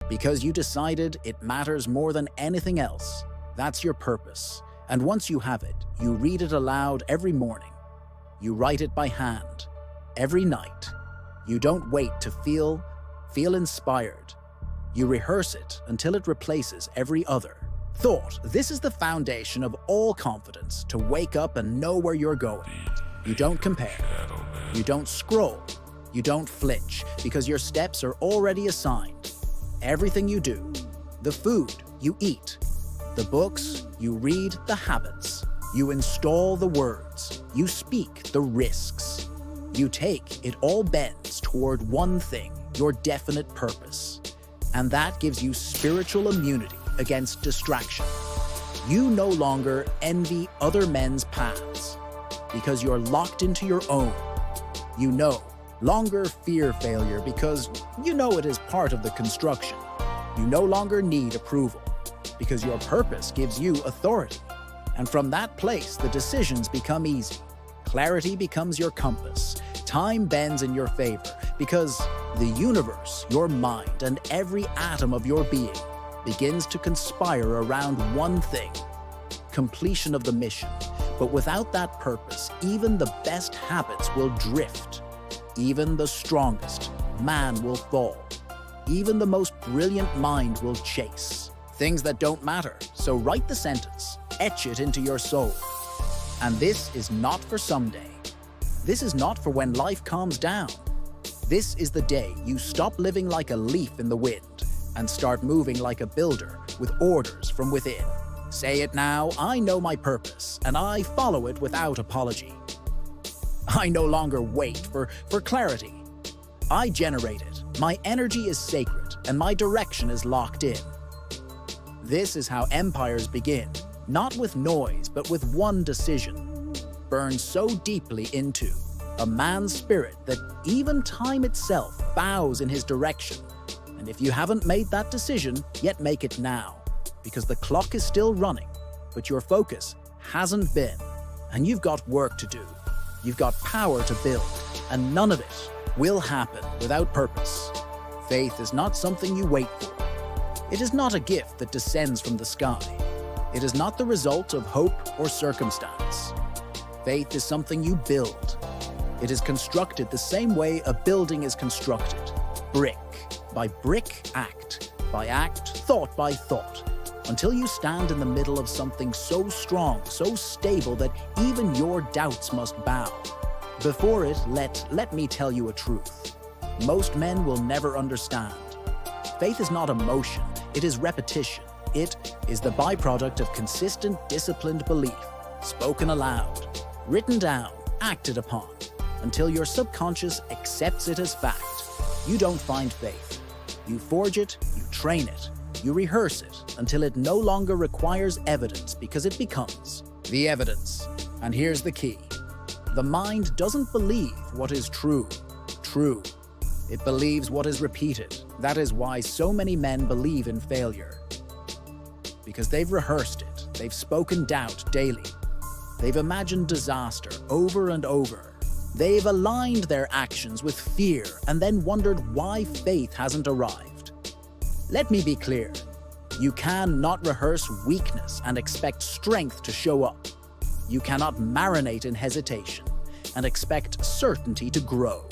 Because you decided it matters more than anything else. That's your purpose. And once you have it, you read it aloud every morning. You write it by hand. Every night. You don't wait to feel inspired. You rehearse it until it replaces every other thought. This is the foundation of all confidence, to wake up and know where you're going. You don't compare. You don't scroll. You don't flinch, because your steps are already assigned. Everything you do, the food you eat, the books you read, the habits, you install the words, you speak the risks. You take, it all bends toward one thing, your definite purpose. And that gives you spiritual immunity against distraction. You no longer envy other men's paths because you're locked into your own. You no longer fear failure because you know it is part of the construction. You no longer need approval because your purpose gives you authority. And from that place, the decisions become easy. Clarity becomes your compass. Time bends in your favor because the universe, your mind, and every atom of your being begins to conspire around one thing: completion of the mission. But without that purpose, even the best habits will drift. Even the strongest man will fall. Even the most brilliant mind will chase things that don't matter. So write the sentence, etch it into your soul. And this is not for someday. This is not for when life calms down. This is the day you stop living like a leaf in the wind and start moving like a builder with orders from within. Say it now: I know my purpose, and I follow it without apology. I no longer wait for clarity. I generate it. My energy is sacred, and my direction is locked in. This is how empires begin, not with noise, but with one decision. Burned so deeply into a man's spirit that even time itself bows in his direction. And if you haven't made that decision, yet make it now, because the clock is still running, but your focus hasn't been. And you've got work to do. You've got power to build, and none of it will happen without purpose. Faith is not something you wait for. It is not a gift that descends from the sky. It is not the result of hope or circumstance. Faith is something you build. It is constructed the same way a building is constructed. Brick by brick, act by act, thought by thought, until you stand in the middle of something so strong, so stable that even your doubts must bow. Before it, let me tell you a truth. Most men will never understand. Faith is not emotion, it is repetition. It is the byproduct of consistent, disciplined belief, spoken aloud, written down, acted upon, until your subconscious accepts it as fact. You don't find faith. You forge it, you train it, you rehearse it until it no longer requires evidence because it becomes the evidence. And here's the key. The mind doesn't believe what is true. It believes what is repeated. That is why so many men believe in failure. Because they've rehearsed it, they've spoken doubt daily. They've imagined disaster over and over. They've aligned their actions with fear and then wondered why faith hasn't arrived. Let me be clear. You cannot rehearse weakness and expect strength to show up. You cannot marinate in hesitation and expect certainty to grow.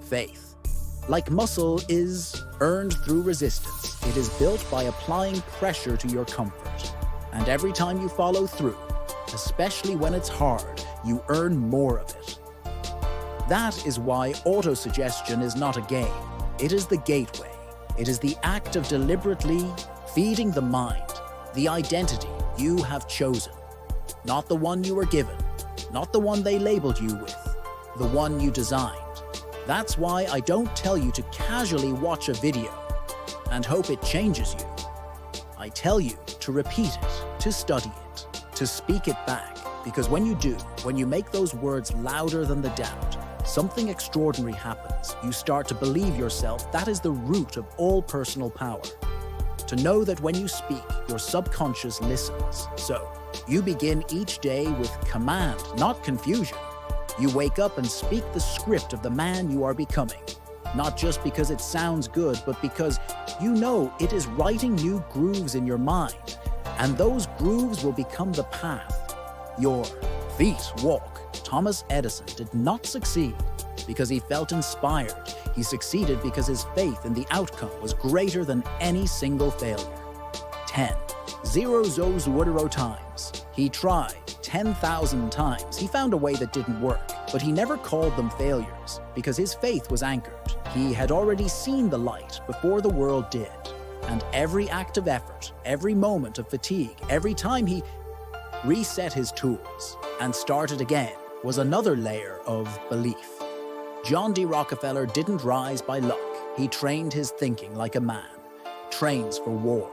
Faith, like muscle, is earned through resistance. It is built by applying pressure to your comfort. And every time you follow through, especially when it's hard, you earn more of it. That is why autosuggestion is not a game. It is the gateway. It is the act of deliberately feeding the mind, the identity you have chosen. Not the one you were given, not the one they labeled you with, the one you designed. That's why I don't tell you to casually watch a video and hope it changes you. I tell you to repeat it, to study it, to speak it back, because when you do, when you make those words louder than the doubt, something extraordinary happens. You start to believe yourself. That is the root of all personal power. To know that when you speak, your subconscious listens. So, you begin each day with command, not confusion. You wake up and speak the script of the man you are becoming. not just because it sounds good, but because you know it is writing new grooves in your mind, and those grooves will become the path. Your feet walk. Thomas Edison did not succeed because he felt inspired. He succeeded because his faith in the outcome was greater than any single failure. 10. Zero times. He tried 10,000 times. He found a way that didn't work, but he never called them failures because his faith was anchored. He had already seen the light before the world did. And every act of effort, every moment of fatigue, every time he reset his tools and started again was another layer of belief. John D. Rockefeller didn't rise by luck. He trained his thinking like a man trains for war.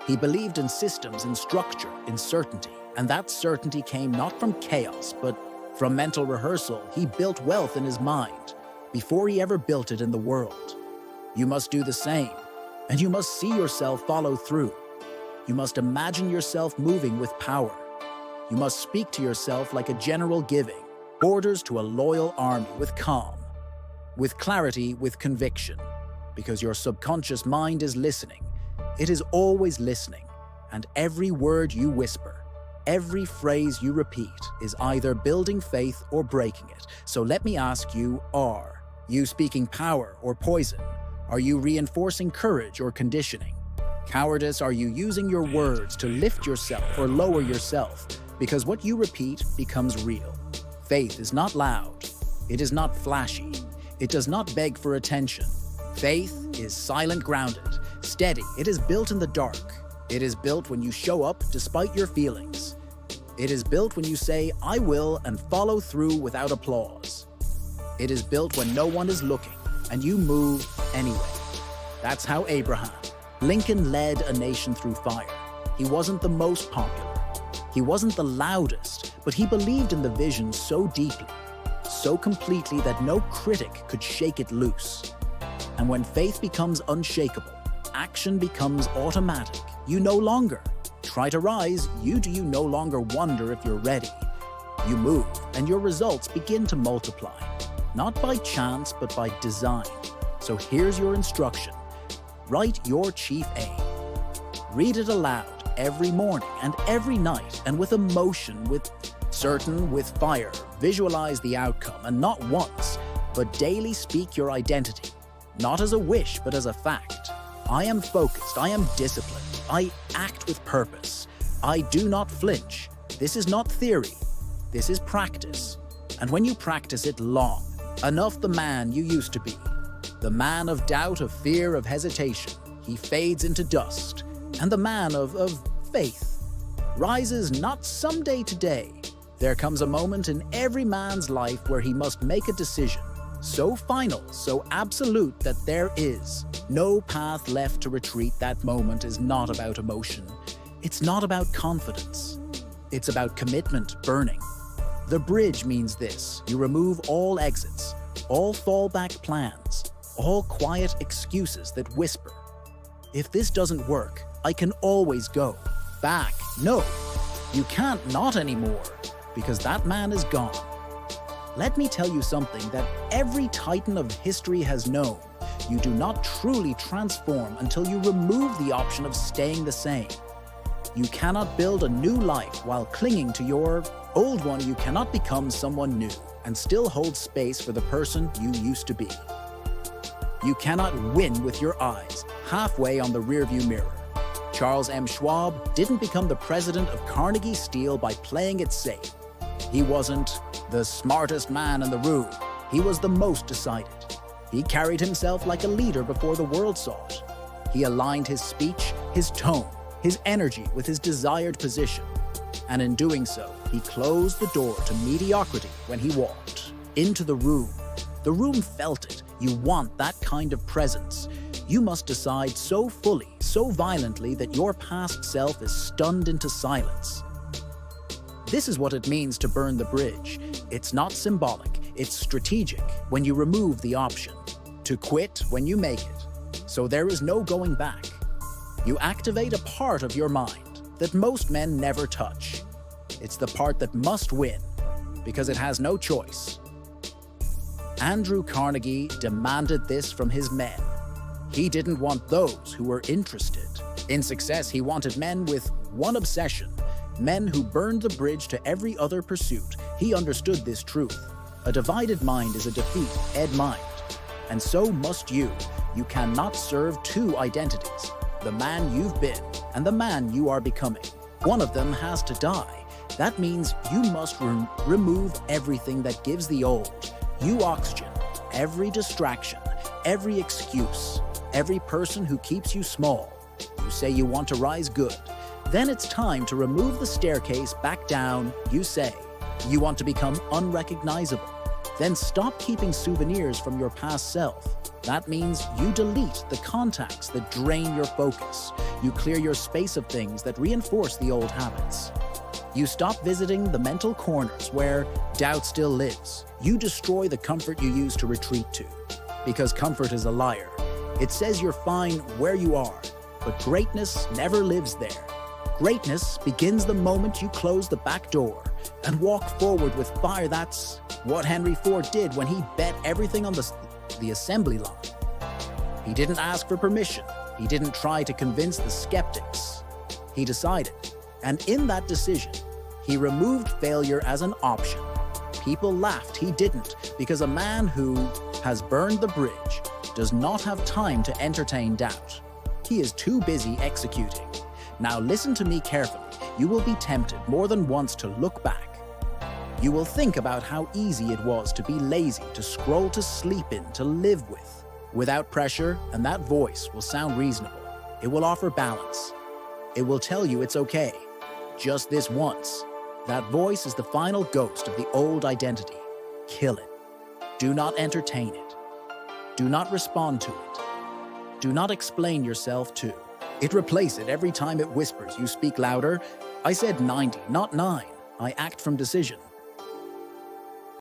He believed in systems, in structure, in certainty. And that certainty came not from chaos, but from mental rehearsal. He built wealth in his mind before he ever built it in the world. You must do the same, and you must see yourself follow through. You must imagine yourself moving with power. You must speak to yourself like a general giving orders to a loyal army with calm, with clarity, with conviction, because your subconscious mind is listening. It is always listening, and every word you whisper, every phrase you repeat is either building faith or breaking it. So let me ask you, are you speaking power or poison? Are you reinforcing courage or conditioning? Cowardice, are you using your words to lift yourself or lower yourself? Because what you repeat becomes real. Faith is not loud. It is not flashy. It does not beg for attention. Faith is silent, grounded, steady. It is built in the dark. It is built when you show up despite your feelings. It is built when you say, I will, and follow through without applause. It is built when no one is looking, and you move anyway. That's how Abraham Lincoln led a nation through fire. He wasn't the most popular. He wasn't the loudest, but he believed in the vision so deeply, so completely that no critic could shake it loose. And when faith becomes unshakable, action becomes automatic. You no longer try to rise. You no longer wonder if you're ready. You move, and your results begin to multiply, not by chance, but by design. So here's your instruction. Write your chief aim. Read it aloud every morning and every night, and with emotion, with fire. Visualize the outcome, and not once, but daily speak your identity, not as a wish, but as a fact. I am focused. I am disciplined. I act with purpose. I do not flinch. This is not theory. This is practice. And when you practice it long, enough, the man you used to be, the man of doubt, of fear, of hesitation, he fades into dust. And the man of faith rises not someday today. There comes a moment in every man's life where he must make a decision, so final, so absolute that there is no path left to retreat. That moment is not about emotion. It's not about confidence. It's about commitment burning. The bridge means this: you remove all exits, all fallback plans, all quiet excuses that whisper, if this doesn't work, I can always go back. No, you can't not anymore, because that man is gone. Let me tell you something that every titan of history has known. You do not truly transform until you remove the option of staying the same. You cannot build a new life while clinging to your old one. You cannot become someone new and still hold space for the person you used to be. You cannot win with your eyes halfway on the rearview mirror. Charles M. Schwab didn't become the president of Carnegie Steel by playing it safe. He wasn't the smartest man in the room. He was the most decided. He carried himself like a leader before the world saw it. He aligned his speech, his tone, his energy with his desired position. And in doing so, he closed the door to mediocrity when he walked into the room. The room felt it. You want that kind of presence. You must decide so fully, so violently that your past self is stunned into silence. This is what it means to burn the bridge. It's not symbolic, it's strategic when you remove the option. To quit when you make it. So there is no going back. You activate a part of your mind that most men never touch. It's the part that must win, because it has no choice. Andrew Carnegie demanded this from his men. He didn't want those who were interested. In success, he wanted men with one obsession, men who burned the bridge to every other pursuit. He understood this truth. A divided mind is a defeat-ed mind. And so must you. You cannot serve two identities, the man you've been and the man you are becoming. One of them has to die. That means you must remove everything that gives the old you oxygen, every distraction, every excuse, every person who keeps you small. You say you want to rise good. Then it's time to remove the staircase back down. You say you want to become unrecognizable. Then stop keeping souvenirs from your past self. That means you delete the contacts that drain your focus. You clear your space of things that reinforce the old habits. You stop visiting the mental corners where doubt still lives. You destroy the comfort you used to retreat to. Because comfort is a liar. It says you're fine where you are, but greatness never lives there. Greatness begins the moment you close the back door and walk forward with fire. That's what Henry Ford did when he bet everything on the assembly line. He didn't ask for permission. He didn't try to convince the skeptics. He decided. And in that decision, he removed failure as an option. People laughed. He didn't, because a man who has burned the bridge does not have time to entertain doubt. He is too busy executing. Now listen to me carefully. You will be tempted more than once to look back. You will think about how easy it was to be lazy, to scroll, to sleep in, to live without pressure, and that voice will sound reasonable. It will offer balance. It will tell you it's okay. Just this once. That voice is the final ghost of the old identity. Kill it. Do not entertain it. Do not respond to it. Do not explain yourself to it. Replace it every time it whispers. You speak louder. I said 90, not 9. I act from decision.